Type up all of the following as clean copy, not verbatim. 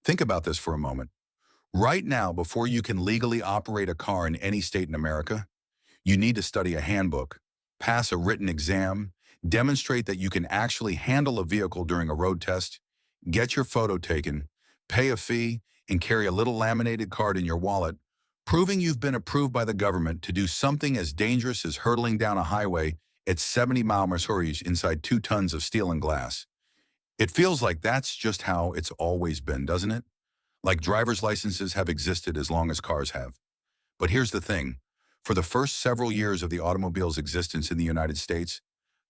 Think about this for a moment. Right now, before you can legally operate a car in any state in America, you need to study a handbook, pass a written exam, demonstrate that you can actually handle a vehicle during a road test, get your photo taken, pay a fee, and carry a little laminated card in your wallet, proving you've been approved by the government to do something as dangerous as hurtling down a highway at 70-mile-per-hour inside 2 tons of steel and glass. It feels like that's just how it's always been, doesn't it? Like driver's licenses have existed as long as cars have. But here's the thing. For the first several years of the automobile's existence in the United States,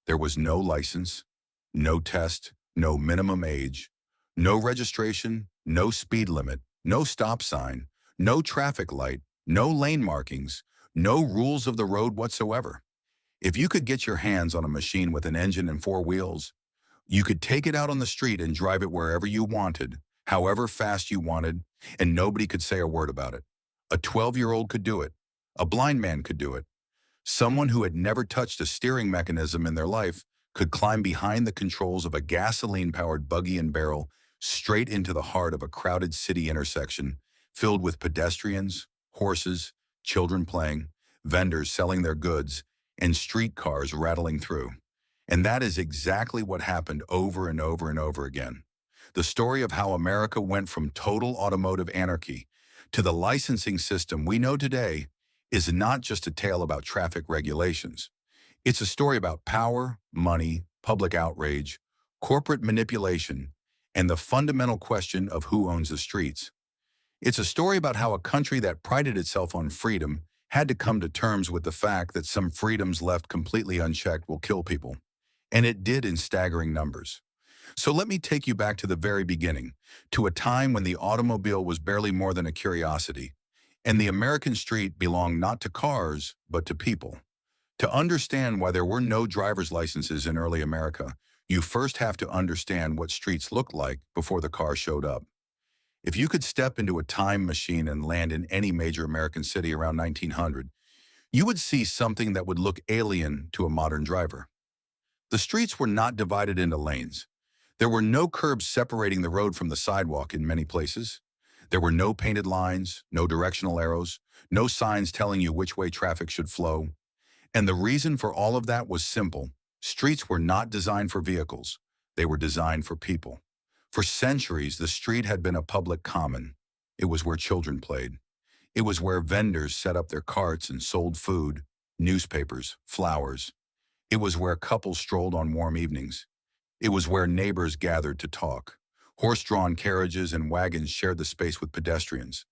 there was no license, no test, no minimum age, no registration, no speed limit, no stop sign, no traffic light, no lane markings, no rules of the road whatsoever. If you could get your hands on a machine with an engine and 4 wheels, you could take it out on the street and drive it wherever you wanted, however fast you wanted, and nobody could say a word about it. A 12-year-old could do it. A blind man could do it. Someone who had never touched a steering mechanism in their life could climb behind the controls of a gasoline-powered buggy and barrel straight into the heart of a crowded city intersection filled with pedestrians, horses, children playing, vendors selling their goods, and streetcars rattling through. And that is exactly what happened over and over and over again. The story of how America went from total automotive anarchy to the licensing system we know today is not just a tale about traffic regulations. It's a story about power, money, public outrage, corporate manipulation, and the fundamental question of who owns the streets. It's a story about how a country that prided itself on freedom had to come to terms with the fact that some freedoms left completely unchecked will kill people. And it did in staggering numbers. So let me take you back to the very beginning, to a time when the automobile was barely more than a curiosity, and the American street belonged not to cars, but to people. To understand why there were no driver's licenses in early America, you first have to understand what streets looked like before the car showed up. If you could step into a time machine and land in any major American city around 1900, you would see something that would look alien to a modern driver. The streets were not divided into lanes. There were no curbs separating the road from the sidewalk in many places. There were no painted lines, no directional arrows, no signs telling you which way traffic should flow. And the reason for all of that was simple. Streets were not designed for vehicles. They were designed for people. For centuries, the street had been a public common. It was where children played. It was where vendors set up their carts and sold food, newspapers, flowers. It was where couples strolled on warm evenings. It was where neighbors gathered to talk. Horse-drawn carriages and wagons shared the space with pedestrians.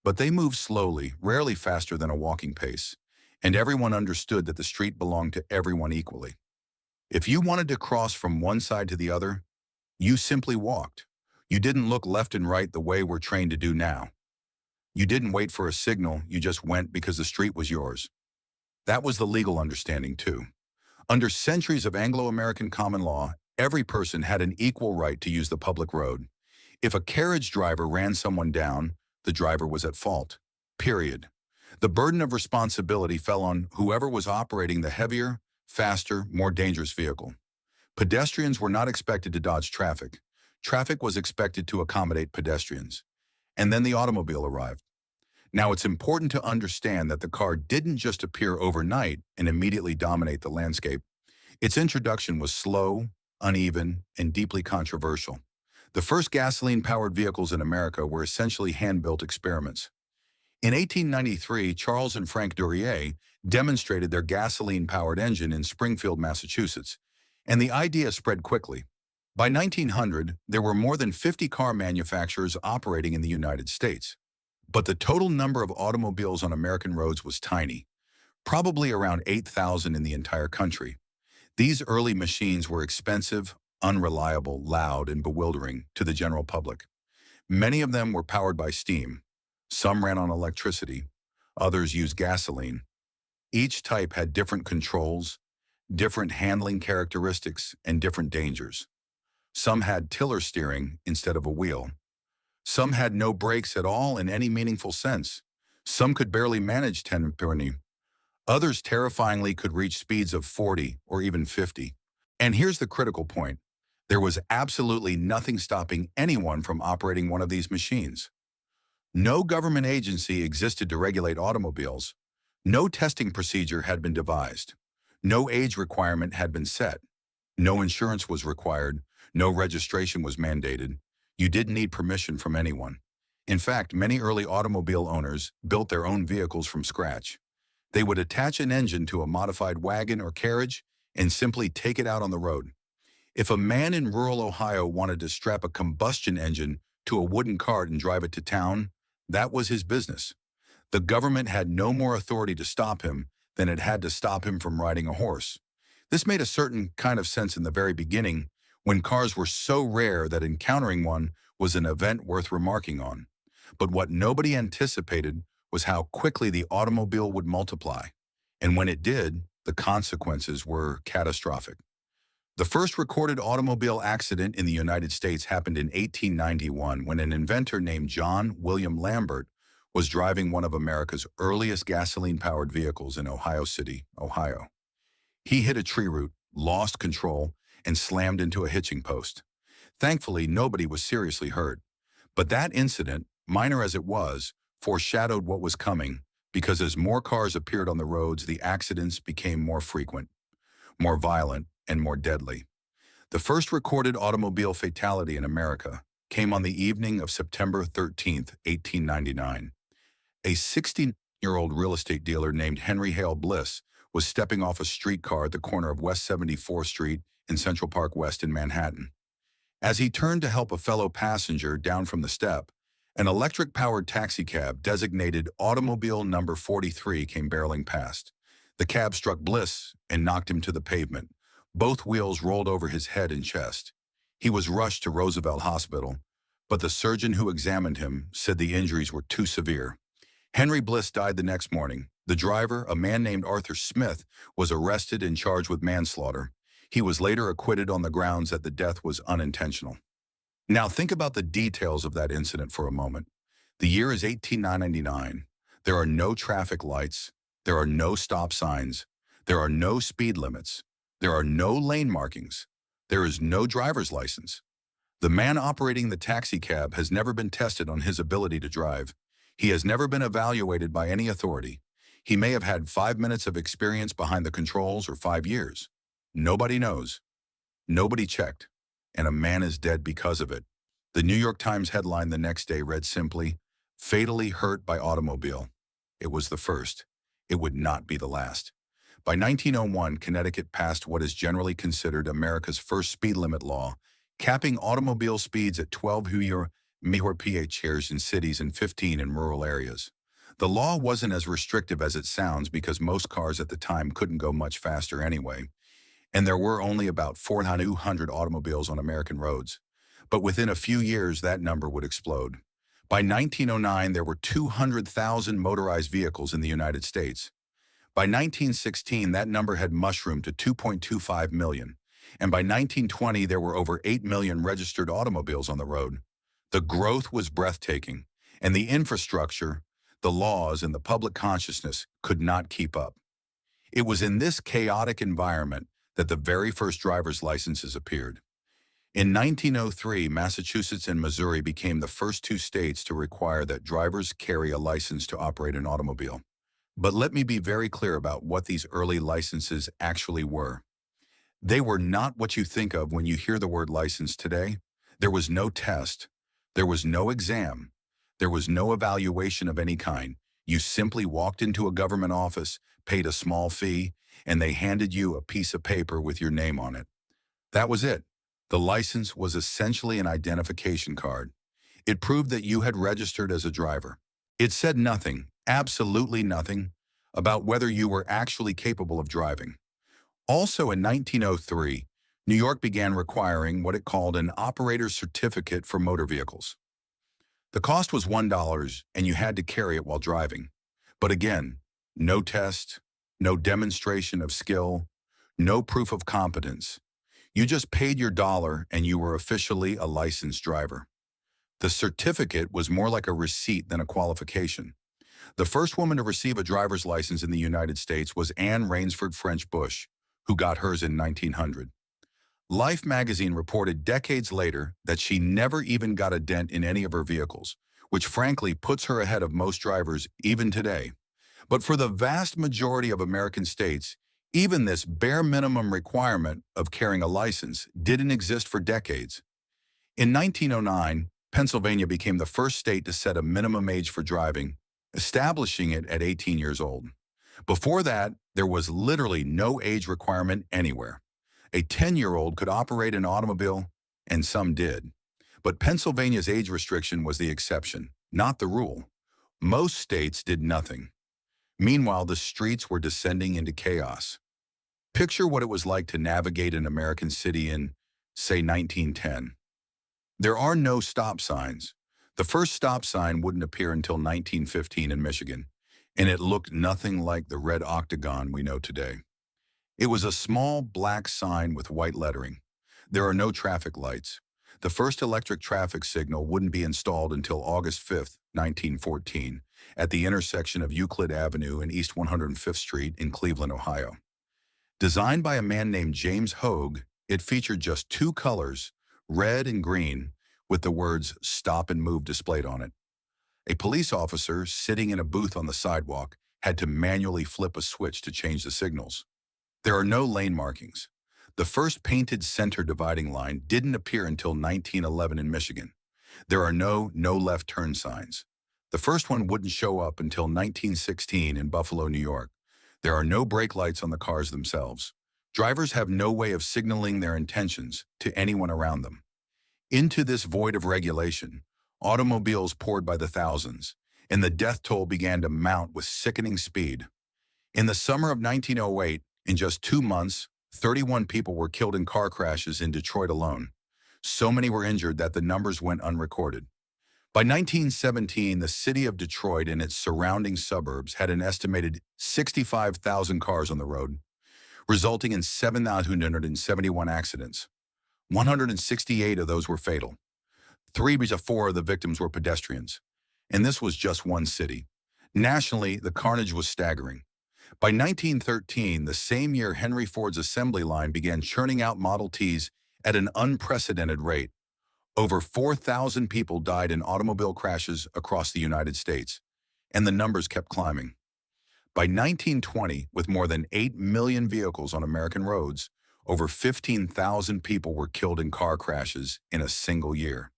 But they moved slowly, rarely faster than a walking pace, and everyone understood that the street belonged to everyone equally. If you wanted to cross from one side to the other, you simply walked. You didn't look left and right the way we're trained to do now. You didn't wait for a signal, you just went because the street was yours. That was the legal understanding, too. Under centuries of Anglo-American common law, every person had an equal right to use the public road. If a carriage driver ran someone down, the driver was at fault. Period. The burden of responsibility fell on whoever was operating the heavier, faster, more dangerous vehicle. Pedestrians were not expected to dodge traffic. Traffic was expected to accommodate pedestrians. And then the automobile arrived. Now, it's important to understand that the car didn't just appear overnight and immediately dominate the landscape. Its introduction was slow, uneven, and deeply controversial. The first gasoline-powered vehicles in America were essentially hand-built experiments. In 1893, Charles and Frank Duryea demonstrated their gasoline-powered engine in Springfield, Massachusetts, and the idea spread quickly. By 1900, there were more than 50 car manufacturers operating in the United States. But the total number of automobiles on American roads was tiny, probably around 8,000 in the entire country. These early machines were expensive, unreliable, loud, and bewildering to the general public. Many of them were powered by steam. Some ran on electricity. Others used gasoline. Each type had different controls, different handling characteristics, and different dangers. Some had tiller steering instead of a wheel. Some had no brakes at all in any meaningful sense. Some could barely manage 10 mph. Others terrifyingly could reach speeds of 40 or even 50. And here's the critical point. There was absolutely nothing stopping anyone from operating one of these machines. No government agency existed to regulate automobiles. No testing procedure had been devised. No age requirement had been set. No insurance was required. No registration was mandated. You didn't need permission from anyone. In fact, many early automobile owners built their own vehicles from scratch. They would attach an engine to a modified wagon or carriage and simply take it out on the road. If a man in rural Ohio wanted to strap a combustion engine to a wooden cart and drive it to town, that was his business. The government had no more authority to stop him than it had to stop him from riding a horse. This made a certain kind of sense in the very beginning, when cars were so rare that encountering one was an event worth remarking on. But what nobody anticipated was how quickly the automobile would multiply. And when it did, the consequences were catastrophic. The first recorded automobile accident in the United States happened in 1891 when an inventor named John William Lambert was driving one of America's earliest gasoline-powered vehicles in Ohio City, Ohio. He hit a tree root, lost control, and slammed into a hitching post. Thankfully, nobody was seriously hurt. But that incident, minor as it was, foreshadowed what was coming, because as more cars appeared on the roads, the accidents became more frequent, more violent, and more deadly. The first recorded automobile fatality in America came on the evening of September 13, 1899. A 16-year-old real estate dealer named Henry Hale Bliss was stepping off a streetcar at the corner of West 74th Street in Central Park West in Manhattan. As he turned to help a fellow passenger down from the step, an electric-powered taxicab designated Automobile Number 43 came barreling past. The cab struck Bliss and knocked him to the pavement. Both wheels rolled over his head and chest. He was rushed to Roosevelt Hospital, but the surgeon who examined him said the injuries were too severe. Henry Bliss died the next morning. The driver, a man named Arthur Smith, was arrested and charged with manslaughter. He was later acquitted on the grounds that the death was unintentional. Now think about the details of that incident for a moment. The year is 1899. There are no traffic lights. There are no stop signs. There are no speed limits. There are no lane markings. There is no driver's license. The man operating the taxi cab has never been tested on his ability to drive. He has never been evaluated by any authority. He may have had 5 minutes of experience behind the controls or 5 years. Nobody knows. Nobody checked. And a man is dead because of it. The New York Times headline the next day read simply, "Fatally hurt by automobile." It was the first. It would not be the last. By 1901, Connecticut passed what is generally considered America's first speed limit law, capping automobile speeds at 12 mph in cities and 15 in rural areas. The law wasn't as restrictive as it sounds because most cars at the time couldn't go much faster anyway, and there were only about 400 automobiles on American roads. But within a few years, that number would explode. By 1909, there were 200,000 motorized vehicles in the United States. By 1916, that number had mushroomed to 2.25 million, and by 1920, there were over 8 million registered automobiles on the road. The growth was breathtaking, and the infrastructure, the laws, and the public consciousness could not keep up. It was in this chaotic environment that the very first driver's licenses appeared. In 1903, Massachusetts and Missouri became the first two states to require that drivers carry a license to operate an automobile. But let me be very clear about what these early licenses actually were. They were not what you think of when you hear the word license today. There was no test. There was no exam. There was no evaluation of any kind. You simply walked into a government office, paid a small fee, and they handed you a piece of paper with your name on it. That was it. The license was essentially an identification card. It proved that you had registered as a driver. It said nothing, absolutely nothing, about whether you were actually capable of driving. Also in 1903, New York began requiring what it called an operator's certificate for motor vehicles. The cost was $1 and you had to carry it while driving. But again, no test, no demonstration of skill, no proof of competence. You just paid your dollar and you were officially a licensed driver. The certificate was more like a receipt than a qualification. The first woman to receive a driver's license in the United States was Anne Rainsford French Bush, who got hers in 1900. Life magazine reported decades later that she never even got a dent in any of her vehicles, which frankly puts her ahead of most drivers even today. But for the vast majority of American states, even this bare minimum requirement of carrying a license didn't exist for decades. In 1909, Pennsylvania became the first state to set a minimum age for driving, establishing it at 18 years old. Before that, there was literally no age requirement anywhere. A 10-year-old could operate an automobile, and some did. But Pennsylvania's age restriction was the exception, not the rule. Most states did nothing. Meanwhile, the streets were descending into chaos. Picture what it was like to navigate an American city in, say, 1910. There are no stop signs. The first stop sign wouldn't appear until 1915 in Michigan, and it looked nothing like the red octagon we know today. It was a small black sign with white lettering. There are no traffic lights. The first electric traffic signal wouldn't be installed until August 5, 1914, at the intersection of Euclid Avenue and East 105th Street in Cleveland, Ohio. Designed by a man named James Hogue, it featured just two colors, red and green, with the words "Stop and Move" displayed on it. A police officer sitting in a booth on the sidewalk had to manually flip a switch to change the signals. There are no lane markings. The first painted center dividing line didn't appear until 1911 in Michigan. There are no left turn signs. The first one wouldn't show up until 1916 in Buffalo, New York. There are no brake lights on the cars themselves. Drivers have no way of signaling their intentions to anyone around them. Into this void of regulation, automobiles poured by the thousands, and the death toll began to mount with sickening speed. In the summer of 1908, in just 2 months, 31 people were killed in car crashes in Detroit alone. So many were injured that the numbers went unrecorded. By 1917, the city of Detroit and its surrounding suburbs had an estimated 65,000 cars on the road, resulting in 7,271 accidents. 168 of those were fatal. 4 of the victims were pedestrians. And this was just one city. Nationally, the carnage was staggering. By 1913, the same year Henry Ford's assembly line began churning out Model Ts at an unprecedented rate. Over 4,000 people died in automobile crashes across the United States, and the numbers kept climbing. By 1920, with more than 8 million vehicles on American roads, over 15,000 people were killed in car crashes in a single year.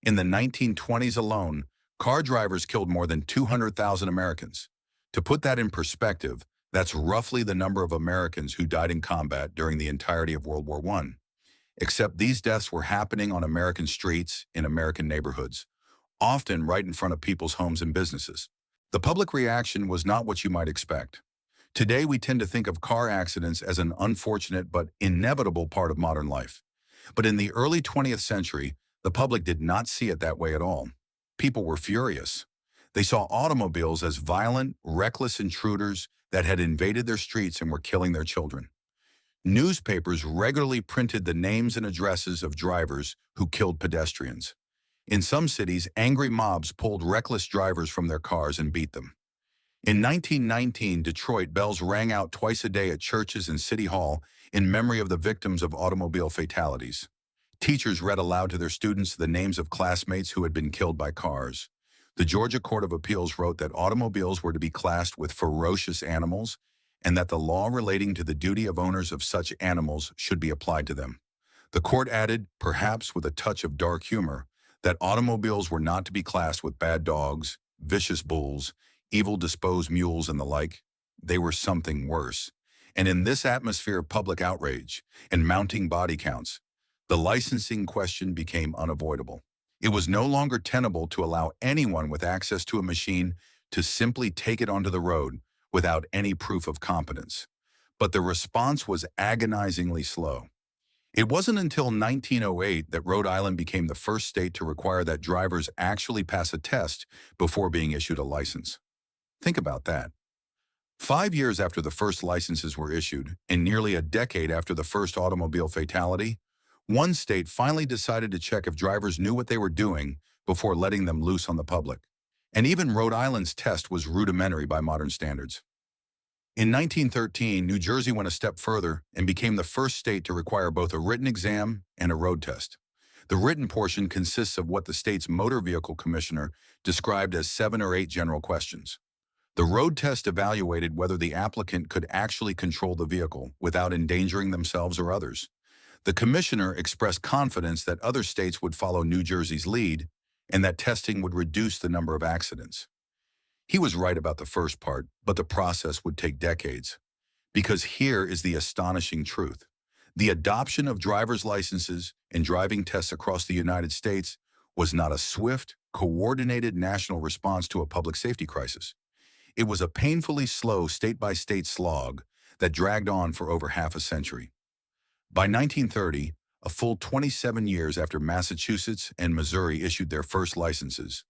In the 1920s alone, car drivers killed more than 200,000 Americans. To put that in perspective, that's roughly the number of Americans who died in combat during the entirety of World War I. Except these deaths were happening on American streets in American neighborhoods, often right in front of people's homes and businesses. The public reaction was not what you might expect. Today, we tend to think of car accidents as an unfortunate but inevitable part of modern life. But in the early 20th century, the public did not see it that way at all. People were furious. They saw automobiles as violent, reckless intruders that had invaded their streets and were killing their children. Newspapers regularly printed the names and addresses of drivers who killed pedestrians. In some cities, angry mobs pulled reckless drivers from their cars and beat them. In 1919, Detroit, bells rang out twice a day at churches and City Hall in memory of the victims of automobile fatalities. Teachers read aloud to their students the names of classmates who had been killed by cars. The Georgia Court of Appeals wrote that automobiles were to be classed with ferocious animals and that the law relating to the duty of owners of such animals should be applied to them. The court added, perhaps with a touch of dark humor, that automobiles were not to be classed with bad dogs, vicious bulls, evil-disposed mules, and the like. They were something worse. And in this atmosphere of public outrage and mounting body counts, the licensing question became unavoidable. It was no longer tenable to allow anyone with access to a machine to simply take it onto the road without any proof of competence. But the response was agonizingly slow. It wasn't until 1908 that Rhode Island became the first state to require that drivers actually pass a test before being issued a license. Think about that. 5 years after the first licenses were issued, and nearly a decade after the first automobile fatality, one state finally decided to check if drivers knew what they were doing before letting them loose on the public. And even Rhode Island's test was rudimentary by modern standards. In 1913, New Jersey went a step further and became the first state to require both a written exam and a road test. The written portion consists of what the state's motor vehicle commissioner described as 7 or 8 general questions. The road test evaluated whether the applicant could actually control the vehicle without endangering themselves or others. The commissioner expressed confidence that other states would follow New Jersey's lead and that testing would reduce the number of accidents. He was right about the first part, but the process would take decades. Because here is the astonishing truth. The adoption of driver's licenses and driving tests across the United States was not a swift, coordinated national response to a public safety crisis. It was a painfully slow state-by-state slog that dragged on for over half a century. By 1930, a full 27 years after Massachusetts and Missouri issued their first licenses,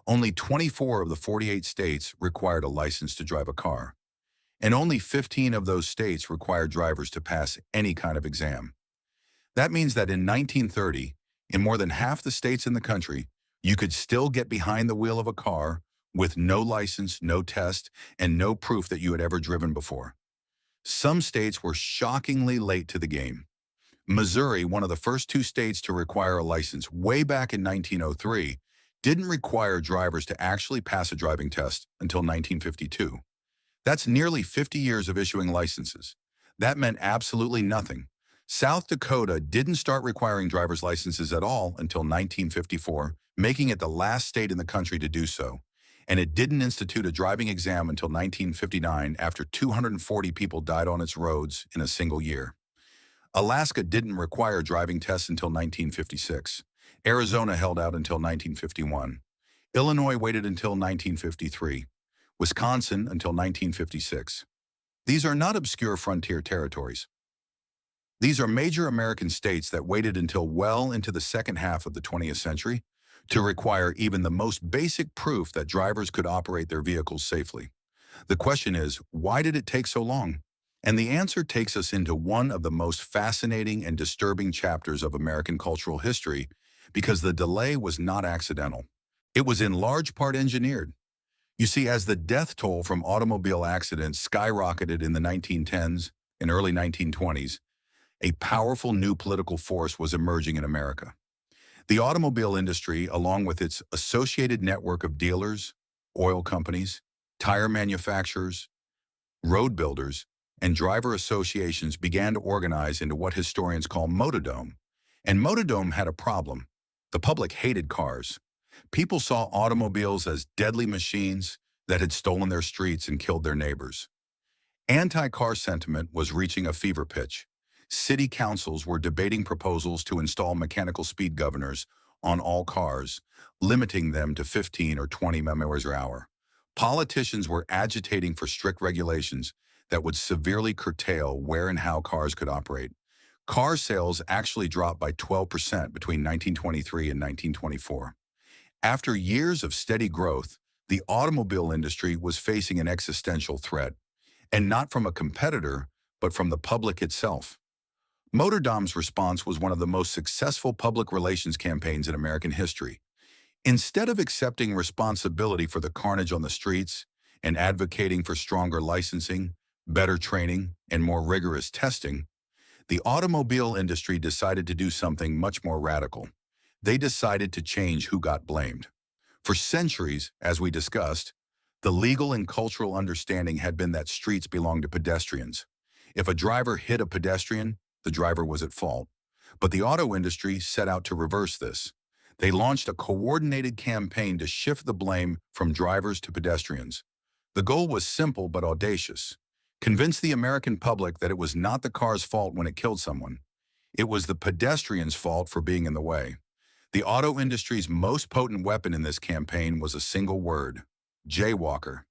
only 24 of the 48 states required a license to drive a car, and only 15 of those states required drivers to pass any kind of exam. That means that in 1930, in more than half the states in the country, you could still get behind the wheel of a car with no license, no test, and no proof that you had ever driven before. Some states were shockingly late to the game. Missouri, one of the first 2 states to require a license way back in 1903, didn't require drivers to actually pass a driving test until 1952. That's nearly 50 years of issuing licenses. That meant absolutely nothing. South Dakota didn't start requiring driver's licenses at all until 1954, making it the last state in the country to do so. And it didn't institute a driving exam until 1959 after 240 people died on its roads in a single year. Alaska didn't require driving tests until 1956. Arizona held out until 1951. Illinois waited until 1953. Wisconsin until 1956. These are not obscure frontier territories. These are major American states that waited until well into the second half of the 20th century to require even the most basic proof that drivers could operate their vehicles safely. The question is, why did it take so long? And the answer takes us into one of the most fascinating and disturbing chapters of American cultural history, because the delay was not accidental. It was in large part engineered. You see, as the death toll from automobile accidents skyrocketed in the 1910s and early 1920s, a powerful new political force was emerging in America. The automobile industry, along with its associated network of dealers, oil companies, tire manufacturers, road builders, and driver associations, began to organize into what historians call Motordom. And Motordom had a problem. The public hated cars. People saw automobiles as deadly machines that had stolen their streets and killed their neighbors. Anti-car sentiment was reaching a fever pitch. City councils were debating proposals to install mechanical speed governors on all cars, limiting them to 15 or 20 miles per hour. Politicians were agitating for strict regulations that would severely curtail where and how cars could operate. Car sales actually dropped by 12% between 1923 and 1924. After years of steady growth, the automobile industry was facing an existential threat, and not from a competitor, but from the public itself. Motordom's response was one of the most successful public relations campaigns in American history. Instead of accepting responsibility for the carnage on the streets and advocating for stronger licensing, better training, and more rigorous testing, the automobile industry decided to do something much more radical. They decided to change who got blamed. For centuries, as we discussed, the legal and cultural understanding had been that streets belonged to pedestrians. If a driver hit a pedestrian, the driver was at fault. But the auto industry set out to reverse this. They launched a coordinated campaign to shift the blame from drivers to pedestrians. The goal was simple but audacious. Convince the American public that it was not the car's fault when it killed someone. It was the pedestrian's fault for being in the way. The auto industry's most potent weapon in this campaign was a single word: jaywalker.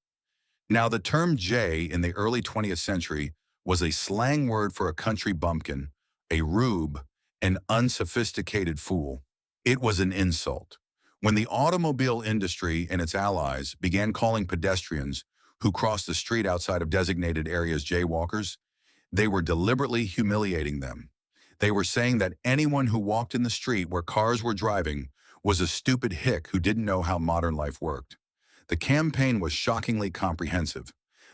Now, the term jay in the early 20th century was a slang word for a country bumpkin, a rube, an unsophisticated fool. It was an insult. When the automobile industry and its allies began calling pedestrians who crossed the street outside of designated areas jaywalkers, they were deliberately humiliating them. They were saying that anyone who walked in the street where cars were driving was a stupid hick who didn't know how modern life worked. The campaign was shockingly comprehensive.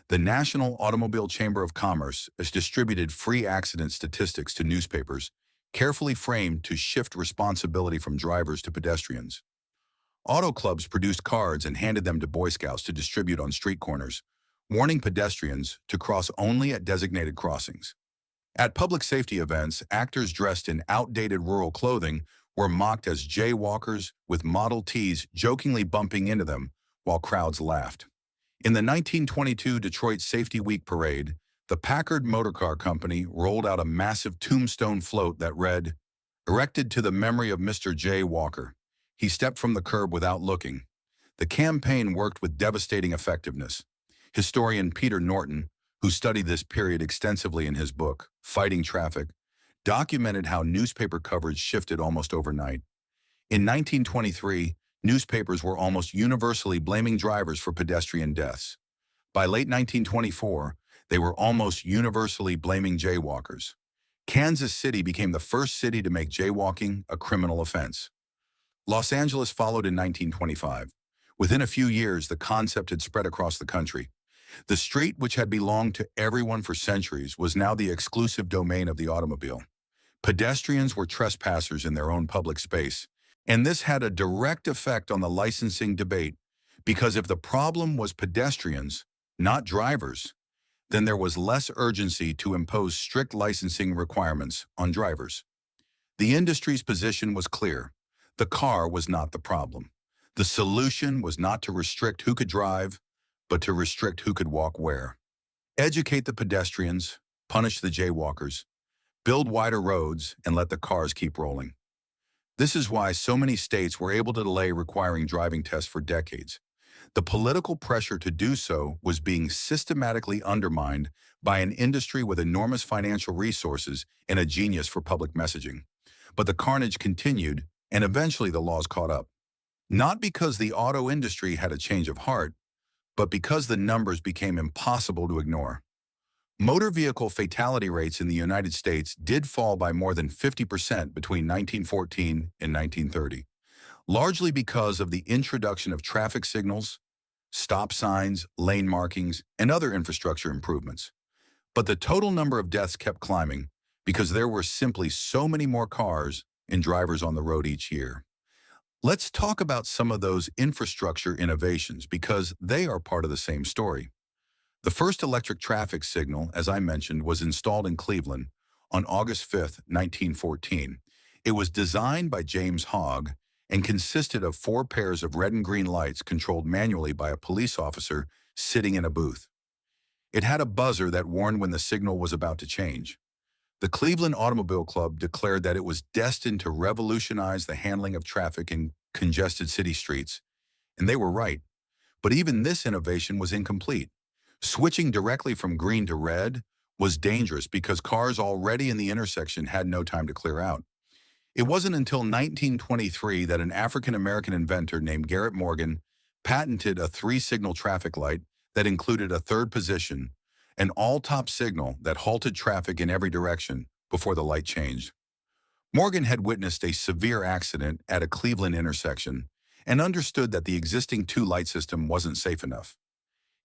The National Automobile Chamber of Commerce has distributed free accident statistics to newspapers, carefully framed to shift responsibility from drivers to pedestrians. Auto clubs produced cards and handed them to Boy Scouts to distribute on street corners, warning pedestrians to cross only at designated crossings. At public safety events, actors dressed in outdated rural clothing were mocked as jaywalkers, with Model Ts jokingly bumping into them while crowds laughed. In the 1922 Detroit Safety Week parade, the Packard Motor Car Company rolled out a massive tombstone float that read, "Erected to the memory of Mr. J. Walker. He stepped from the curb without looking." The campaign worked with devastating effectiveness. Historian Peter Norton, who studied this period extensively in his book, Fighting Traffic, documented how newspaper coverage shifted almost overnight. In 1923, newspapers were almost universally blaming drivers for pedestrian deaths. By late 1924, they were almost universally blaming jaywalkers. Kansas City became the first city to make jaywalking a criminal offense. Los Angeles followed in 1925. Within a few years, the concept had spread across the country. The street, which had belonged to everyone for centuries, was now the exclusive domain of the automobile. Pedestrians were trespassers in their own public space, and this had a direct effect on the licensing debate, because if the problem was pedestrians, not drivers, then there was less urgency to impose strict licensing requirements on drivers. The industry's position was clear. The car was not the problem. The solution was not to restrict who could drive, but to restrict who could walk where. Educate the pedestrians, punish the jaywalkers, build wider roads, and let the cars keep rolling. This is why so many states were able to delay requiring driving tests for decades. The political pressure to do so was being systematically undermined by an industry with enormous financial resources and a genius for public messaging. But the carnage continued, and eventually the laws caught up. Not because the auto industry had a change of heart, but because the numbers became impossible to ignore. Motor vehicle fatality rates in the United States did fall by more than 50% between 1914 and 1930, largely because of the introduction of traffic signals, stop signs, lane markings, and other infrastructure improvements. But the total number of deaths kept climbing because there were simply so many more cars and drivers on the road each year. Let's talk about some of those infrastructure innovations because they are part of the same story. The first electric traffic signal, as I mentioned, was installed in Cleveland on August 5, 1914. It was designed by James Hogg and consisted of 4 pairs of red and green lights controlled manually by a police officer sitting in a booth. It had a buzzer that warned when the signal was about to change. The Cleveland Automobile Club declared that it was destined to revolutionize the handling of traffic in congested city streets, and they were right. But even this innovation was incomplete. Switching directly from green to red was dangerous because cars already in the intersection had no time to clear out. It wasn't until 1923 that an African-American inventor named Garrett Morgan patented a 3-signal traffic light that included a third position, an all-top signal that halted traffic in every direction before the light changed. Morgan had witnessed a severe accident at a Cleveland intersection and understood that the existing 2-light system wasn't safe enough.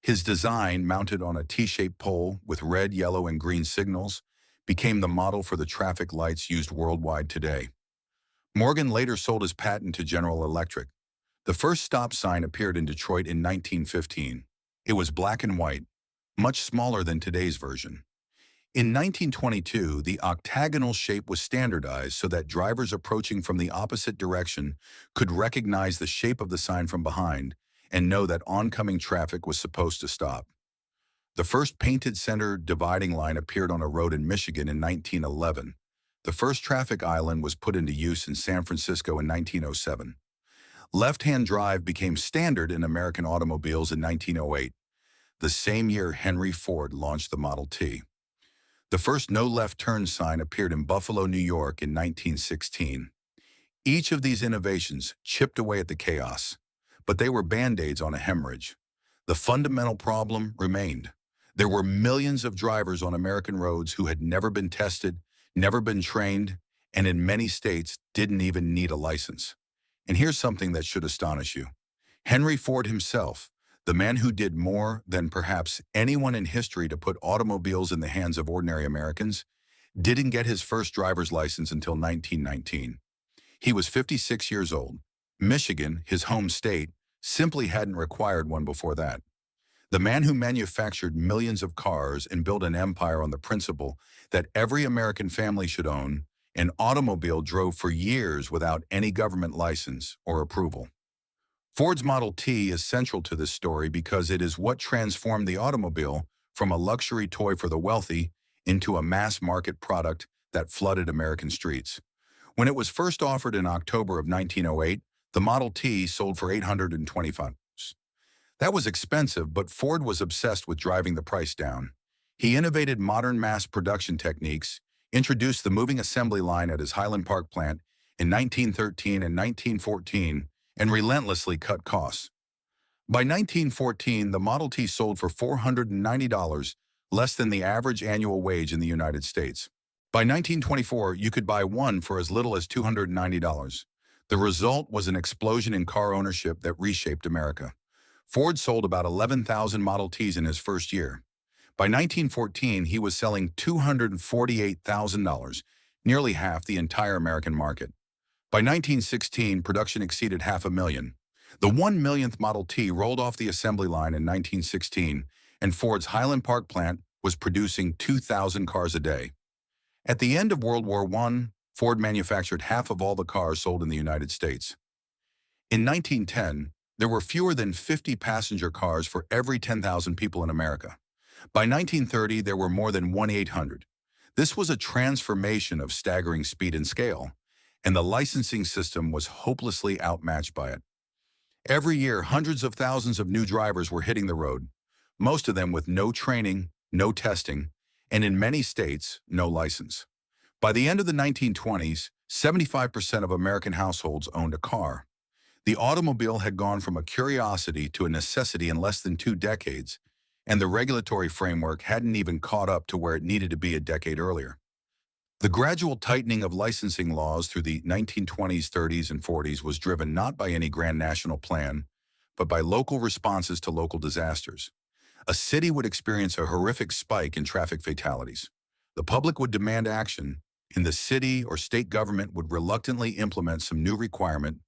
His design, mounted on a T-shaped pole with red, yellow, and green signals, became the model for the traffic lights used worldwide today. Morgan later sold his patent to General Electric. The first stop sign appeared in Detroit in 1915. It was black and white, much smaller than today's version. In 1922, the octagonal shape was standardized so that drivers approaching from the opposite direction could recognize the shape of the sign from behind and know that oncoming traffic was supposed to stop. The first painted center dividing line appeared on a road in Michigan in 1911. The first traffic island was put into use in San Francisco in 1907. Left-hand drive became standard in American automobiles in 1908, the same year Henry Ford launched the Model T. The first no left turn sign appeared in Buffalo, New York in 1916. Each of these innovations chipped away at the chaos, but they were band-aids on a hemorrhage. The fundamental problem remained. There were millions of drivers on American roads who had never been tested, never been trained, and in many states didn't even need a license. And here's something that should astonish you. Henry Ford himself, the man who did more than perhaps anyone in history to put automobiles in the hands of ordinary Americans, didn't get his first driver's license until 1919. He was 56 years old. Michigan, his home state, simply hadn't required one before that. The man who manufactured millions of cars and built an empire on the principle that every American family should own an automobile drove for years without any government license or approval. Ford's Model T is central to this story because it is what transformed the automobile from a luxury toy for the wealthy into a mass-market product that flooded American streets. When it was first offered in October of 1908, the Model T sold for $825. That was expensive, but Ford was obsessed with driving the price down. He innovated modern mass production techniques, introduced the moving assembly line at his Highland Park plant in 1913 and 1914, and relentlessly cut costs. By 1914, the Model T sold for $490, less than the average annual wage in the United States. By 1924, you could buy one for as little as $290. The result was an explosion in car ownership that reshaped America. Ford sold about 11,000 Model Ts in his first year. By 1914, he was selling $248,000, nearly half the entire American market. By 1916, production exceeded 500,000. The 1 millionth Model T rolled off the assembly line in 1916, and Ford's Highland Park plant was producing 2,000 cars a day. At the end of World War I, Ford manufactured half of all the cars sold in the United States. In 1910, there were fewer than 50 passenger cars for every 10,000 people in America. By 1930, there were more than 1,800. This was a transformation of staggering speed and scale, and the licensing system was hopelessly outmatched by it. Every year, hundreds of thousands of new drivers were hitting the road, most of them with no training, no testing, and in many states, no license. By the end of the 1920s, 75% of American households owned a car. The automobile had gone from a curiosity to a necessity in less than 2 decades, and the regulatory framework hadn't even caught up to where it needed to be a decade earlier. The gradual tightening of licensing laws through the 1920s, 30s, and 40s was driven not by any grand national plan, but by local responses to local disasters. A city would experience a horrific spike in traffic fatalities. The public would demand action, and the city or state government would reluctantly implement some new requirement,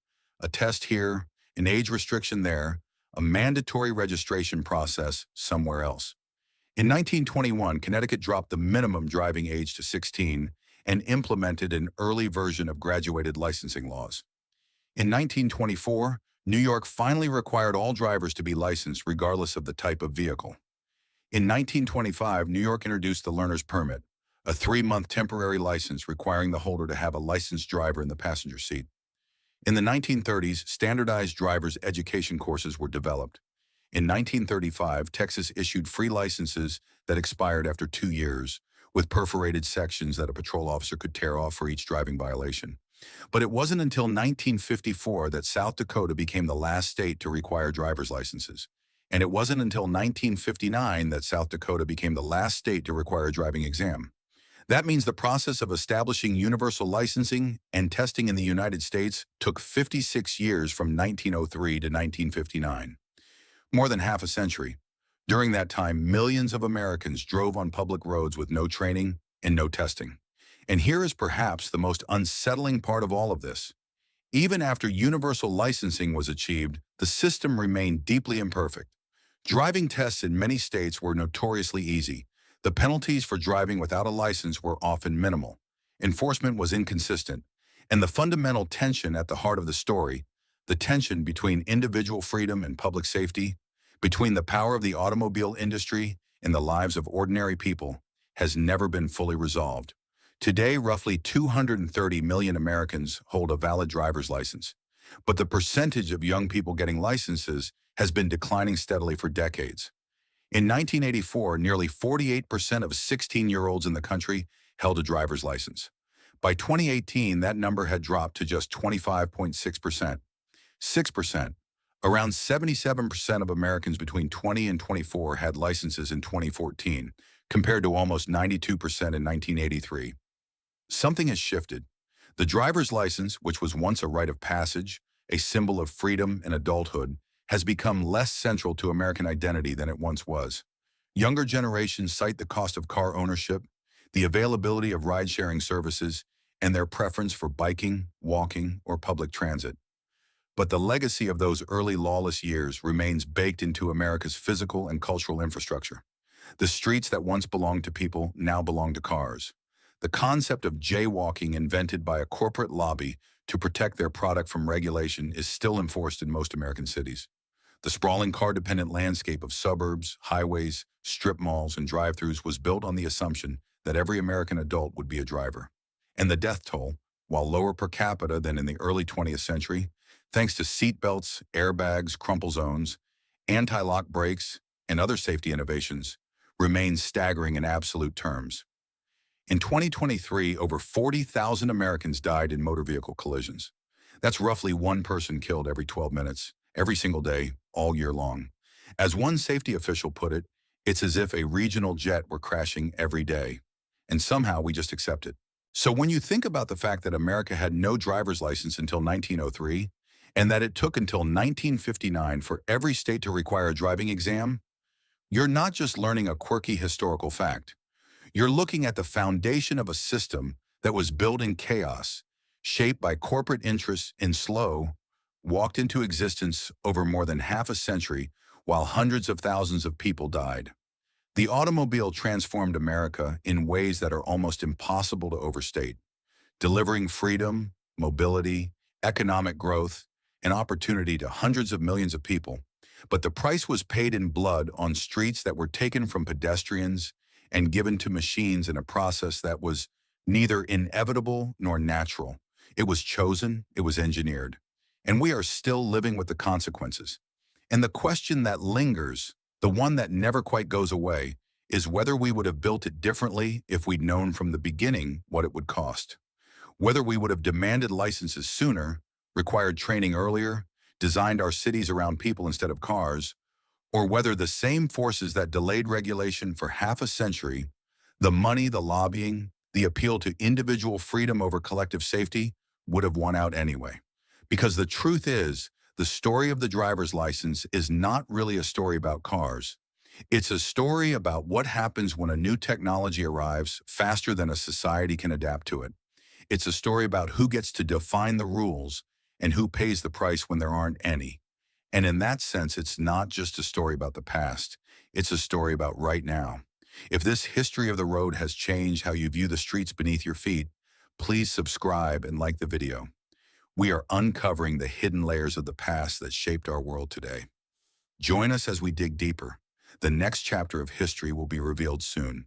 a test here, an age restriction there, a mandatory registration process somewhere else. In 1921, Connecticut dropped the minimum driving age to 16 and implemented an early version of graduated licensing laws. In 1924, New York finally required all drivers to be licensed regardless of the type of vehicle. In 1925, New York introduced the learner's permit, a 3-month temporary license requiring the holder to have a licensed driver in the passenger seat. In the 1930s, standardized driver's education courses were developed. In 1935, Texas issued free licenses that expired after 2 years, with perforated sections that a patrol officer could tear off for each driving violation. But it wasn't until 1954 that South Dakota became the last state to require driver's licenses. And it wasn't until 1959 that South Dakota became the last state to require a driving exam. That means the process of establishing universal licensing and testing in the United States took 56 years from 1903 to 1959. More than half a century. During that time, millions of Americans drove on public roads with no training and no testing. And here is perhaps the most unsettling part of all of this. Even after universal licensing was achieved, the system remained deeply imperfect. Driving tests in many states were notoriously easy. The penalties for driving without a license were often minimal. Enforcement was inconsistent. And the fundamental tension at the heart of the story, the tension between individual freedom and public safety, between the power of the automobile industry and the lives of ordinary people, has never been fully resolved. Today, roughly 230 million Americans hold a valid driver's license, but the percentage of young people getting licenses has been declining steadily for decades. In 1984, nearly 48% of 16-year-olds in the country held a driver's license. By 2018, that number had dropped to just 25.6%. 6%. Around 77% of Americans between 20 and 24 had licenses in 2014, compared to almost 92% in 1983. Something has shifted. The driver's license, which was once a rite of passage, a symbol of freedom and adulthood, has become less central to American identity than it once was. Younger generations cite the cost of car ownership, the availability of ride-sharing services, and their preference for biking, walking, or public transit. But the legacy of those early lawless years remains baked into America's physical and cultural infrastructure. The streets that once belonged to people now belong to cars. The concept of jaywalking, invented by a corporate lobby to protect their product from regulation, is still enforced in most American cities. The sprawling car-dependent landscape of suburbs, highways, strip malls, and drive-thrus was built on the assumption that every American adult would be a driver. And the death toll, while lower per capita than in the early 20th century, thanks to seat belts, airbags, crumple zones, anti-lock brakes, and other safety innovations, remains staggering in absolute terms. In 2023, over 40,000 Americans died in motor vehicle collisions. That's roughly one person killed every 12 minutes, every single day, all year long. As one safety official put it, it's as if a regional jet were crashing every day, and somehow we just accept it. So when you think about the fact that America had no driver's license until 1903, and that it took until 1959 for every state to require a driving exam, you're not just learning a quirky historical fact. You're looking at the foundation of a system that was built in chaos, shaped by corporate interests in slow, walked into existence over more than half a century while hundreds of thousands of people died. The automobile transformed America in ways that are almost impossible to overstate, delivering freedom, mobility, economic growth, and opportunity to hundreds of millions of people. But the price was paid in blood on streets that were taken from pedestrians and given to machines in a process that was neither inevitable nor natural. It was chosen, it was engineered. And we are still living with the consequences. And the question that lingers, the one that never quite goes away, is whether we would have built it differently if we'd known from the beginning what it would cost. Whether we would have demanded licenses sooner, required training earlier, designed our cities around people instead of cars, or whether the same forces that delayed regulation for half a century, the money, the lobbying, the appeal to individual freedom over collective safety, would have won out anyway. Because the truth is, the story of the driver's license is not really a story about cars. It's a story about what happens when a new technology arrives faster than a society can adapt to it. It's a story about who gets to define the rules and who pays the price when there aren't any. And in that sense, it's not just a story about the past. It's a story about right now. If this history of the road has changed how you view the streets beneath your feet, please subscribe and like the video. We are uncovering the hidden layers of the past that shaped our world today. Join us as we dig deeper. The next chapter of history will be revealed soon.